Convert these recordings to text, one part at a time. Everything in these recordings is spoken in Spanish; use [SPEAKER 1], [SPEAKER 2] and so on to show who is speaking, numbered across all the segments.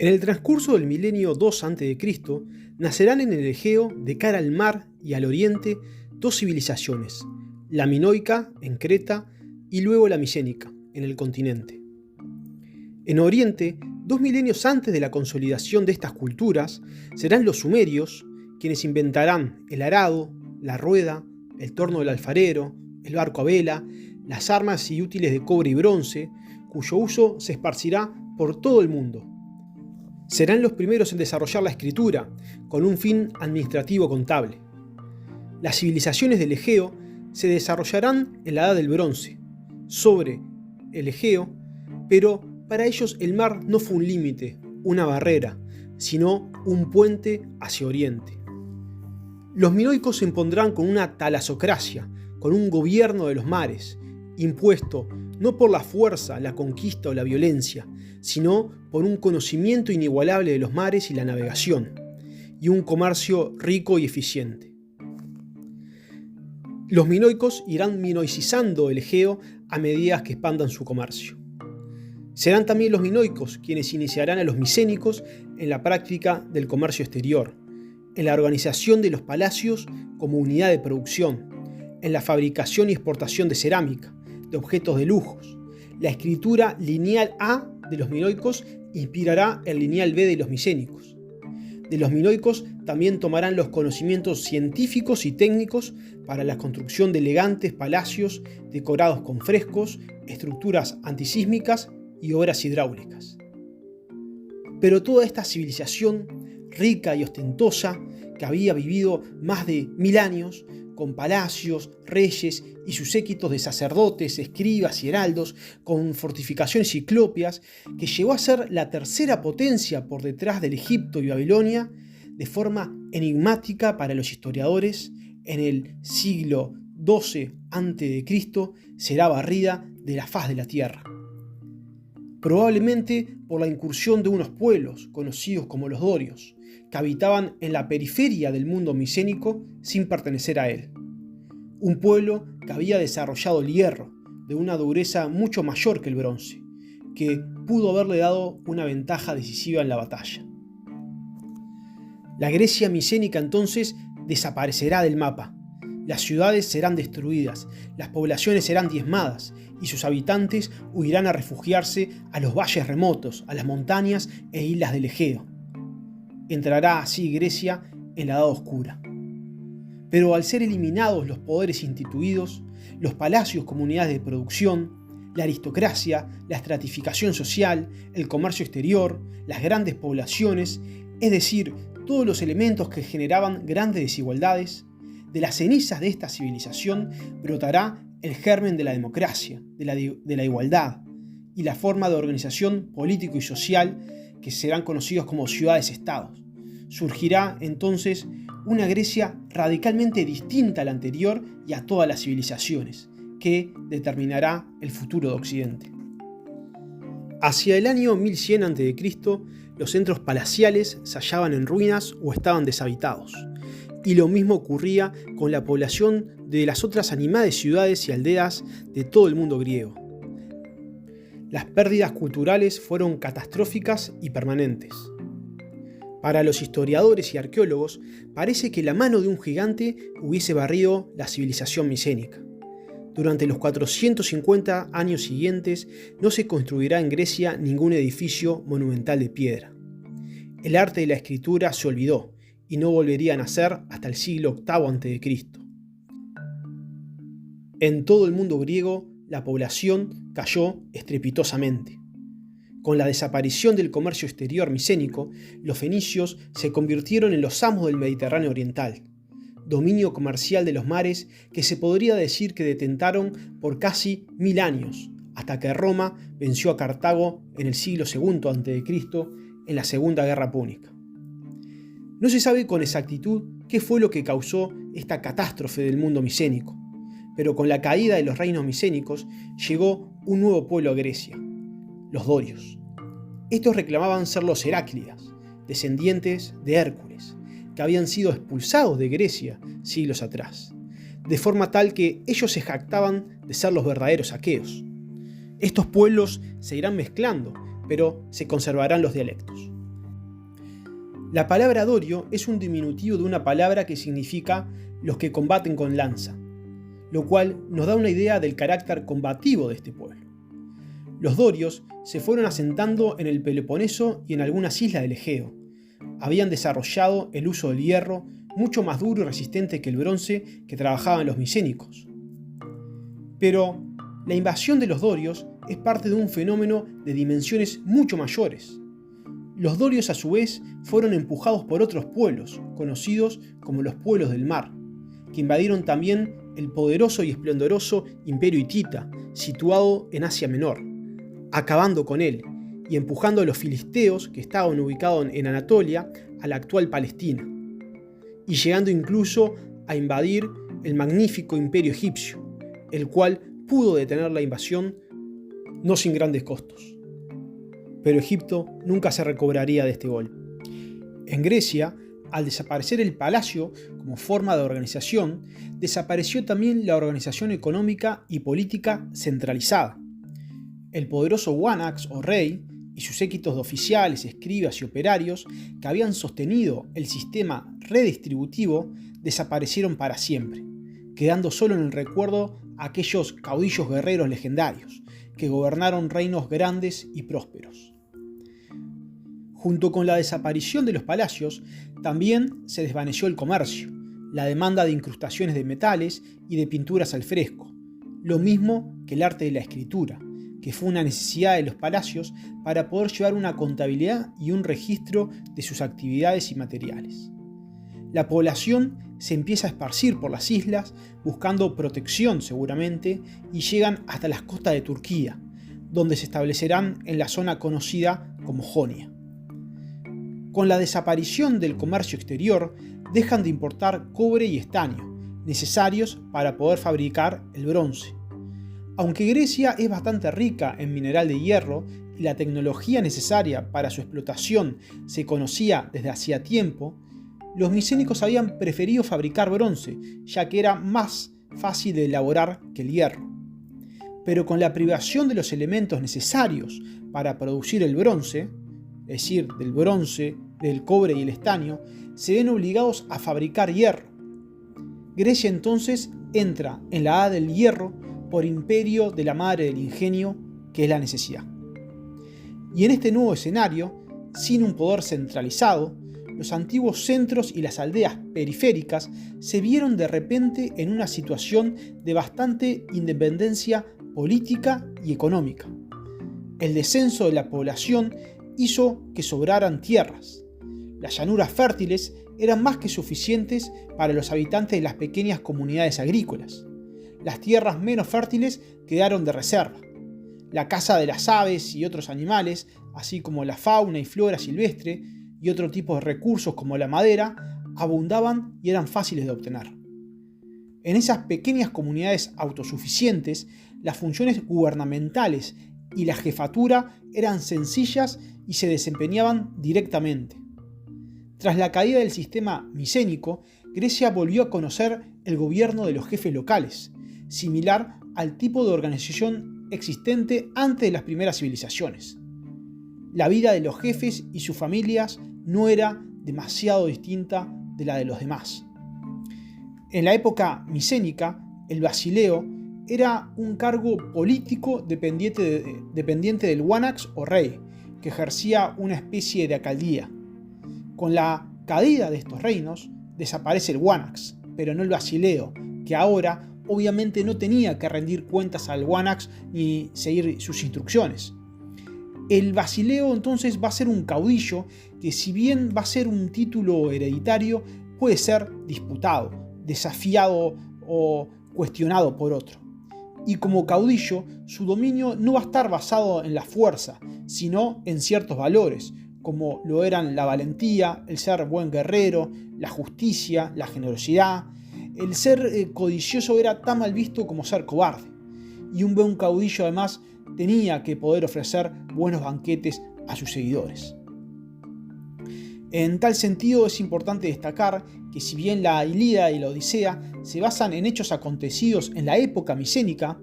[SPEAKER 1] En el transcurso del milenio 2 a.C., nacerán en el Egeo, de cara al mar y al oriente, dos civilizaciones, la minoica en Creta y luego la micénica en el continente. En Oriente, 2 milenios antes de la consolidación de estas culturas, serán los sumerios quienes inventarán el arado, la rueda, el torno del alfarero, el barco a vela, las armas y útiles de cobre y bronce, cuyo uso se esparcirá por todo el mundo. Serán los primeros en desarrollar la escritura, con un fin administrativo contable. Las civilizaciones del Egeo se desarrollarán en la Edad del Bronce, sobre el Egeo, pero para ellos el mar no fue un límite, una barrera, sino un puente hacia Oriente. Los minoicos se impondrán con una talasocracia, con un gobierno de los mares, impuesto no por la fuerza, la conquista o la violencia, sino por un conocimiento inigualable de los mares y la navegación, y un comercio rico y eficiente. Los minoicos irán minoicizando el Egeo a medida que expandan su comercio. Serán también los minoicos quienes iniciarán a los micénicos en la práctica del comercio exterior, en la organización de los palacios como unidad de producción, en la fabricación y exportación de cerámica, de objetos de lujos. La escritura lineal A de los minoicos inspirará el lineal B de los micénicos. De los minoicos también tomarán los conocimientos científicos y técnicos para la construcción de elegantes palacios decorados con frescos, estructuras antisísmicas y obras hidráulicas. Pero toda esta civilización rica y ostentosa, que había vivido más de 1000 años, con palacios, reyes y sus séquitos de sacerdotes, escribas y heraldos, con fortificaciones ciclópeas, que llegó a ser la tercera potencia por detrás del Egipto y Babilonia, de forma enigmática para los historiadores, en el siglo XII a.C., será barrida de la faz de la tierra. Probablemente por la incursión de unos pueblos, conocidos como los dorios, que habitaban en la periferia del mundo micénico sin pertenecer a él. Un pueblo que había desarrollado el hierro de una dureza mucho mayor que el bronce, que pudo haberle dado una ventaja decisiva en la batalla. La Grecia micénica entonces desaparecerá del mapa. Las ciudades serán destruidas, las poblaciones serán diezmadas y sus habitantes huirán a refugiarse a los valles remotos, a las montañas e islas del Egeo. Entrará así Grecia en la Edad Oscura. Pero al ser eliminados los poderes instituidos, los palacios como unidades de producción, la aristocracia, la estratificación social, el comercio exterior, las grandes poblaciones, es decir, todos los elementos que generaban grandes desigualdades, de las cenizas de esta civilización brotará el germen de la democracia, de la igualdad y la forma de organización político y social que serán conocidos como ciudades-estados. Surgirá entonces una Grecia radicalmente distinta a la anterior y a todas las civilizaciones, que determinará el futuro de Occidente. Hacia el año 1100 a.C., los centros palaciales se hallaban en ruinas o estaban deshabitados. Y lo mismo ocurría con la población de las otras animadas ciudades y aldeas de todo el mundo griego. Las pérdidas culturales fueron catastróficas y permanentes. Para los historiadores y arqueólogos, parece que la mano de un gigante hubiese barrido la civilización micénica. Durante los 450 años siguientes no se construirá en Grecia ningún edificio monumental de piedra. El arte de la escritura se olvidó y no volvería a nacer hasta el siglo VIII a.C. En todo el mundo griego, la población cayó estrepitosamente. Con la desaparición del comercio exterior micénico, los fenicios se convirtieron en los amos del Mediterráneo oriental, dominio comercial de los mares que se podría decir que detentaron por casi 1000 años, hasta que Roma venció a Cartago en el siglo II a.C. en la Segunda Guerra Púnica. No se sabe con exactitud qué fue lo que causó esta catástrofe del mundo micénico, pero con la caída de los reinos micénicos llegó un nuevo pueblo a Grecia, los dorios. Estos reclamaban ser los Heráclidas, descendientes de Hércules, que habían sido expulsados de Grecia siglos atrás, de forma tal que ellos se jactaban de ser los verdaderos aqueos. Estos pueblos se irán mezclando, pero se conservarán los dialectos. La palabra dorio es un diminutivo de una palabra que significa los que combaten con lanza, lo cual nos da una idea del carácter combativo de este pueblo. Los dorios se fueron asentando en el Peloponeso y en algunas islas del Egeo. Habían desarrollado el uso del hierro, mucho más duro y resistente que el bronce que trabajaban los micénicos. Pero la invasión de los dorios es parte de un fenómeno de dimensiones mucho mayores. Los dorios a su vez fueron empujados por otros pueblos, conocidos como los pueblos del mar, que invadieron también el poderoso y esplendoroso imperio hitita, situado en Asia Menor, acabando con él y empujando a los filisteos que estaban ubicados en Anatolia a la actual Palestina, y llegando incluso a invadir el magnífico imperio egipcio, el cual pudo detener la invasión no sin grandes costos. Pero Egipto nunca se recobraría de este golpe. En Grecia, al desaparecer el palacio como forma de organización, desapareció también la organización económica y política centralizada. El poderoso Wanax o rey y sus séquitos de oficiales, escribas y operarios que habían sostenido el sistema redistributivo desaparecieron para siempre, quedando solo en el recuerdo aquellos caudillos guerreros legendarios que gobernaron reinos grandes y prósperos. Junto con la desaparición de los palacios, también se desvaneció el comercio, la demanda de incrustaciones de metales y de pinturas al fresco, lo mismo que el arte de la escritura, que fue una necesidad de los palacios para poder llevar una contabilidad y un registro de sus actividades y materiales. La población se empieza a esparcir por las islas buscando protección seguramente y llegan hasta las costas de Turquía, donde se establecerán en la zona conocida como Jonia. Con la desaparición del comercio exterior, dejan de importar cobre y estaño, necesarios para poder fabricar el bronce. Aunque Grecia es bastante rica en mineral de hierro y la tecnología necesaria para su explotación se conocía desde hacía tiempo, los micénicos habían preferido fabricar bronce, ya que era más fácil de elaborar que el hierro. Pero con la privación de los elementos necesarios para producir el bronce, es decir, del bronce, del cobre y el estaño, se ven obligados a fabricar hierro. Grecia entonces entra en la edad del hierro por imperio de la madre del ingenio, que es la necesidad. Y en este nuevo escenario, sin un poder centralizado, los antiguos centros y las aldeas periféricas se vieron de repente en una situación de bastante independencia política y económica. El descenso de la población hizo que sobraran tierras. Las llanuras fértiles eran más que suficientes para los habitantes de las pequeñas comunidades agrícolas. Las tierras menos fértiles quedaron de reserva. La caza de las aves y otros animales, así como la fauna y flora silvestre y otro tipo de recursos como la madera, abundaban y eran fáciles de obtener. En esas pequeñas comunidades autosuficientes, las funciones gubernamentales y la jefatura eran sencillas y se desempeñaban directamente. Tras la caída del sistema micénico, Grecia volvió a conocer el gobierno de los jefes locales, similar al tipo de organización existente antes de las primeras civilizaciones. La vida de los jefes y sus familias no era demasiado distinta de la de los demás. En la época micénica, el basileo era un cargo político dependiente del wanax o rey, que ejercía una especie de alcaldía. Con la caída de estos reinos, desaparece el wanax, pero no el basileo, que ahora obviamente no tenía que rendir cuentas al wanax ni seguir sus instrucciones. El basileo entonces va a ser un caudillo que, si bien va a ser un título hereditario, puede ser disputado, desafiado o cuestionado por otro. Y como caudillo, su dominio no va a estar basado en la fuerza, sino en ciertos valores, como lo eran la valentía, el ser buen guerrero, la justicia, la generosidad. El ser codicioso era tan mal visto como ser cobarde. Y un buen caudillo además tenía que poder ofrecer buenos banquetes a sus seguidores. En tal sentido es importante destacar que si bien la Ilíada y la Odisea se basan en hechos acontecidos en la época micénica,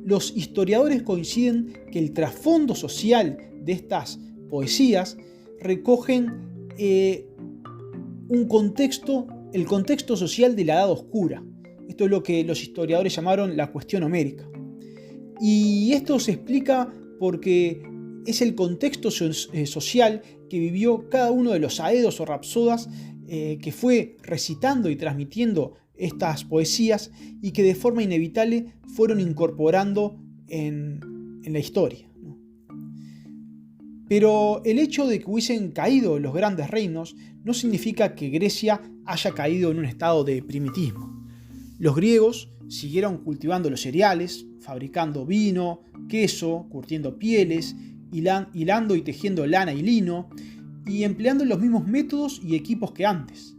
[SPEAKER 1] los historiadores coinciden que el trasfondo social de estas poesías recogen el contexto social de la Edad Oscura. Esto es lo que los historiadores llamaron la cuestión homérica. Y esto se explica porque es el contexto social que vivió cada uno de los aedos o rapsodas que fue recitando y transmitiendo estas poesías y que de forma inevitable fueron incorporando en la historia. Pero el hecho de que hubiesen caído los grandes reinos no significa que Grecia haya caído en un estado de primitismo. Los griegos siguieron cultivando los cereales, fabricando vino, queso, curtiendo pieles, hilando y tejiendo lana y lino, y empleando los mismos métodos y equipos que antes.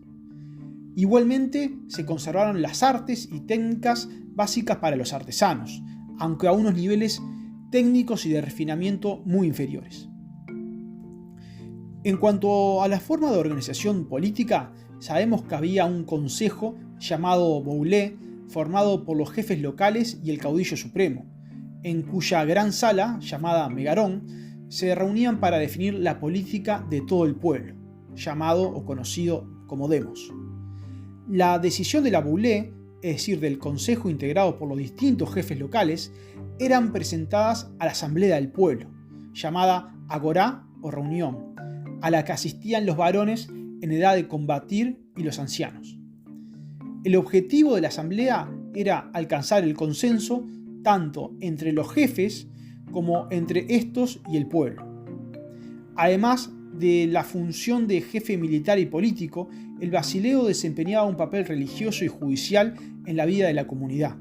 [SPEAKER 1] Igualmente se conservaron las artes y técnicas básicas para los artesanos, aunque a unos niveles técnicos y de refinamiento muy inferiores. En cuanto a la forma de organización política, sabemos que había un consejo llamado Boulé, formado por los jefes locales y el caudillo supremo, en cuya gran sala, llamada Megarón, se reunían para definir la política de todo el pueblo, llamado o conocido como demos. La decisión de la Boulé, es decir, del consejo integrado por los distintos jefes locales, eran presentadas a la asamblea del pueblo, llamada agorá o reunión, a la que asistían los varones en edad de combatir y los ancianos. El objetivo de la asamblea era alcanzar el consenso tanto entre los jefes como entre estos y el pueblo. Además de la función de jefe militar y político, el basileo desempeñaba un papel religioso y judicial en la vida de la comunidad.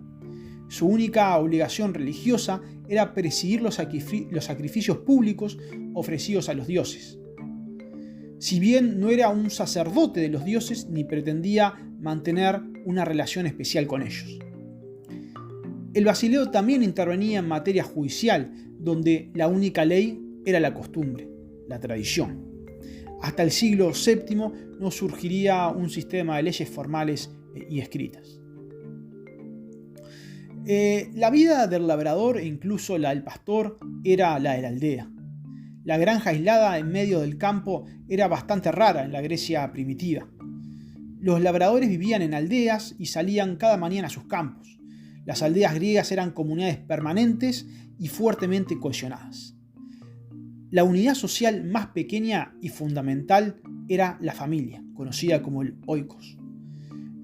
[SPEAKER 1] Su única obligación religiosa era presidir los sacrificios públicos ofrecidos a los dioses. Si bien no era un sacerdote de los dioses ni pretendía mantener una relación especial con ellos. El basileo también intervenía en materia judicial, donde la única ley era la costumbre, la tradición. Hasta el siglo VII no surgiría un sistema de leyes formales y escritas. La vida del labrador e incluso la del pastor era la de la aldea. La granja aislada en medio del campo era bastante rara en la Grecia primitiva. Los labradores vivían en aldeas y salían cada mañana a sus campos. Las aldeas griegas eran comunidades permanentes y fuertemente cohesionadas. La unidad social más pequeña y fundamental era la familia, conocida como el oikos.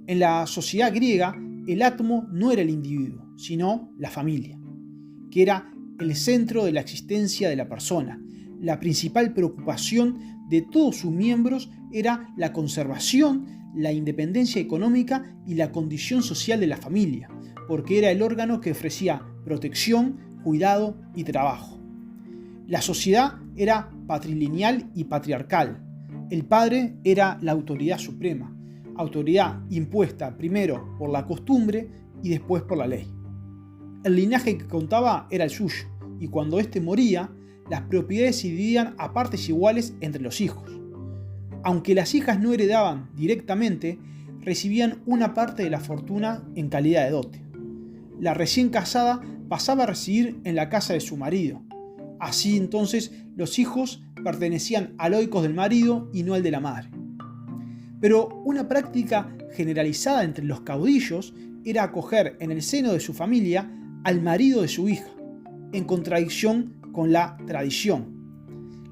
[SPEAKER 1] En la sociedad griega, el átomo no era el individuo, sino la familia, que era el centro de la existencia de la persona. La principal preocupación de todos sus miembros era la conservación, la independencia económica y la condición social de la familia, porque era el órgano que ofrecía protección, cuidado y trabajo. La sociedad era patrilineal y patriarcal. El padre era la autoridad suprema, autoridad impuesta primero por la costumbre y después por la ley. El linaje que contaba era el suyo, y cuando éste moría, las propiedades se dividían a partes iguales entre los hijos. Aunque las hijas no heredaban directamente, recibían una parte de la fortuna en calidad de dote. La recién casada pasaba a residir en la casa de su marido. Así entonces los hijos pertenecían al oikos del marido y no al de la madre. Pero una práctica generalizada entre los caudillos era acoger en el seno de su familia al marido de su hija, en contradicción con la tradición.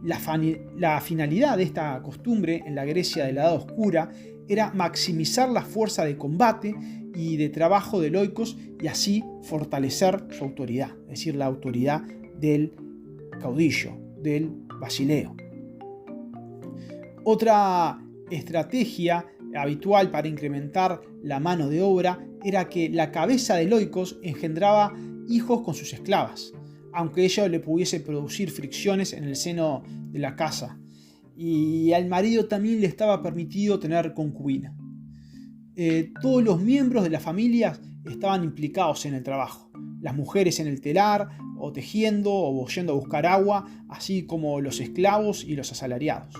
[SPEAKER 1] La finalidad de esta costumbre en la Grecia de la Edad Oscura era maximizar la fuerza de combate y de trabajo del oikos y así fortalecer su autoridad, es decir, la autoridad del caudillo, del basileo. Otra estrategia habitual para incrementar la mano de obra era que la cabeza del oikos engendraba hijos con sus esclavas, aunque ello le pudiese producir fricciones en el seno de la casa, y al marido también le estaba permitido tener concubina. Todos los miembros de la familia estaban implicados en el trabajo, las mujeres en el telar, o tejiendo, o yendo a buscar agua, así como los esclavos y los asalariados.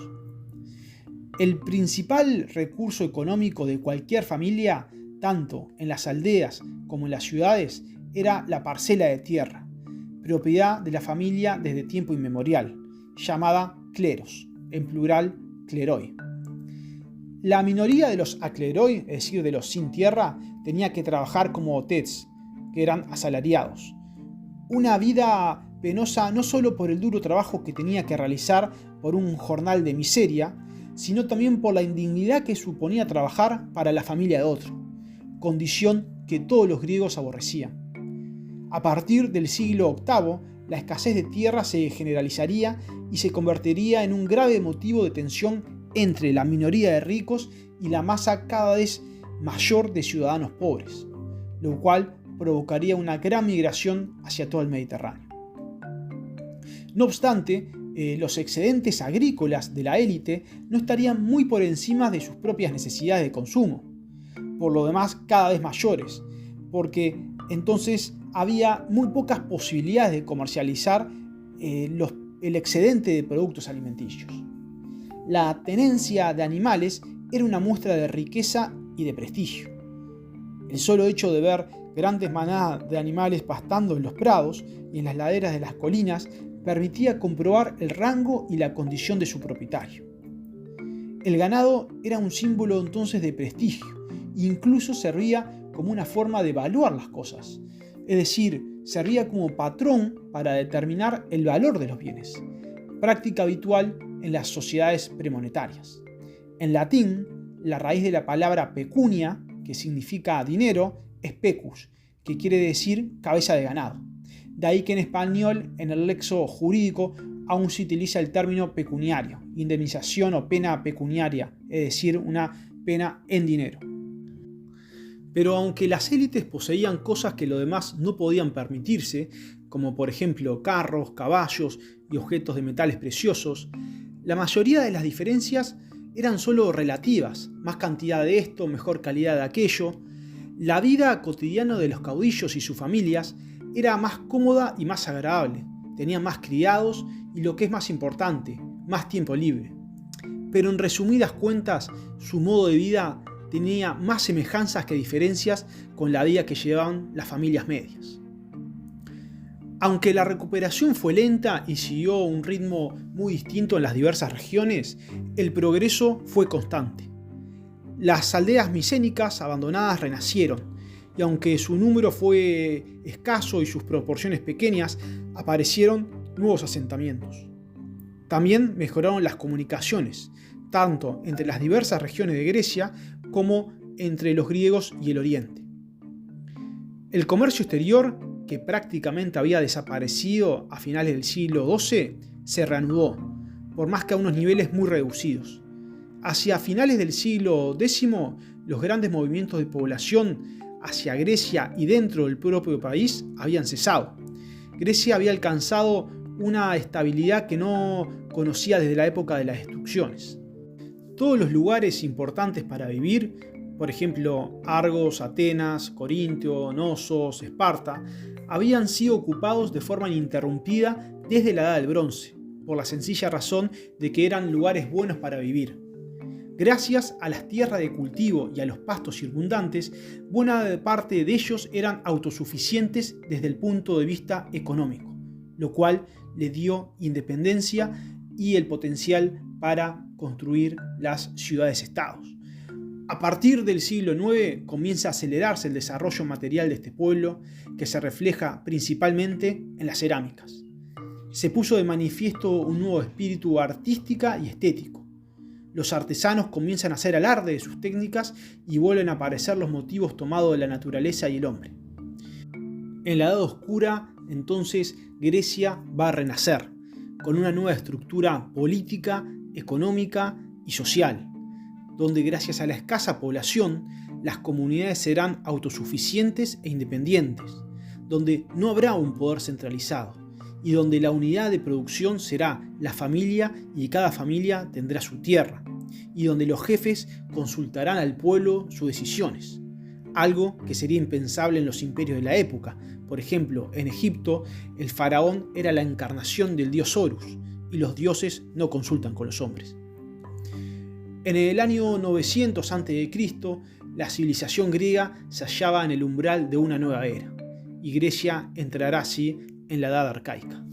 [SPEAKER 1] El principal recurso económico de cualquier familia, tanto en las aldeas como en las ciudades, era la parcela de tierra, propiedad de la familia desde tiempo inmemorial, llamada kleros, en plural kleroi. La minoría de los akleroi, es decir, de los sin tierra, tenía que trabajar como otets, que eran asalariados. Una vida penosa no solo por el duro trabajo que tenía que realizar por un jornal de miseria, sino también por la indignidad que suponía trabajar para la familia de otro, condición que todos los griegos aborrecían. A partir del siglo VIII, la escasez de tierra se generalizaría y se convertiría en un grave motivo de tensión entre la minoría de ricos y la masa cada vez mayor de ciudadanos pobres, lo cual provocaría una gran migración hacia todo el Mediterráneo. No obstante, los excedentes agrícolas de la élite no estarían muy por encima de sus propias necesidades de consumo, por lo demás cada vez mayores, porque entonces había muy pocas posibilidades de comercializar el excedente de productos alimenticios. La tenencia de animales era una muestra de riqueza y de prestigio. El solo hecho de ver grandes manadas de animales pastando en los prados y en las laderas de las colinas permitía comprobar el rango y la condición de su propietario. El ganado era un símbolo entonces de prestigio e incluso servía como una forma de evaluar las cosas, es decir, servía como patrón para determinar el valor de los bienes, práctica habitual en las sociedades premonetarias. En latín, la raíz de la palabra pecunia, que significa dinero, es pecus, que quiere decir cabeza de ganado. De ahí que en español, en el léxico jurídico, aún se utiliza el término pecuniario, indemnización o pena pecuniaria, es decir, una pena en dinero. Pero aunque las élites poseían cosas que los demás no podían permitirse, como por ejemplo carros, caballos y objetos de metales preciosos, la mayoría de las diferencias eran solo relativas, más cantidad de esto, mejor calidad de aquello. La vida cotidiana de los caudillos y sus familias era más cómoda y más agradable, tenían más criados y, lo que es más importante, más tiempo libre. Pero en resumidas cuentas, su modo de vida tenía más semejanzas que diferencias con la vida que llevaban las familias medias. Aunque la recuperación fue lenta y siguió un ritmo muy distinto en las diversas regiones, el progreso fue constante. Las aldeas micénicas abandonadas renacieron, y aunque su número fue escaso y sus proporciones pequeñas, aparecieron nuevos asentamientos. También mejoraron las comunicaciones, tanto entre las diversas regiones de Grecia como entre los griegos y el Oriente. El comercio exterior, que prácticamente había desaparecido a finales del siglo XII, se reanudó, por más que a unos niveles muy reducidos. Hacia finales del siglo X, los grandes movimientos de población hacia Grecia y dentro del propio país habían cesado. Grecia había alcanzado una estabilidad que no conocía desde la época de las destrucciones. Todos los lugares importantes para vivir, por ejemplo Argos, Atenas, Corintio, Nosos, Esparta, habían sido ocupados de forma ininterrumpida desde la Edad del Bronce, por la sencilla razón de que eran lugares buenos para vivir. Gracias a las tierras de cultivo y a los pastos circundantes, buena parte de ellos eran autosuficientes desde el punto de vista económico, lo cual le dio independencia y el potencial para construir las ciudades-estados. A partir del siglo IX comienza a acelerarse el desarrollo material de este pueblo, que se refleja principalmente en las cerámicas. Se puso de manifiesto un nuevo espíritu artística y estético. Los artesanos comienzan a hacer alarde de sus técnicas y vuelven a aparecer los motivos tomados de la naturaleza y el hombre. En la Edad Oscura, entonces, Grecia va a renacer, con una nueva estructura política, económica y social, donde gracias a la escasa población, las comunidades serán autosuficientes e independientes, donde no habrá un poder centralizado, y donde la unidad de producción será la familia y cada familia tendrá su tierra, y donde los jefes consultarán al pueblo sus decisiones, algo que sería impensable en los imperios de la época. Por ejemplo, en Egipto, el faraón era la encarnación del dios Horus, y los dioses no consultan con los hombres. En el año 900 a.C., la civilización griega se hallaba en el umbral de una nueva era, y Grecia entrará así en la Edad Arcaica.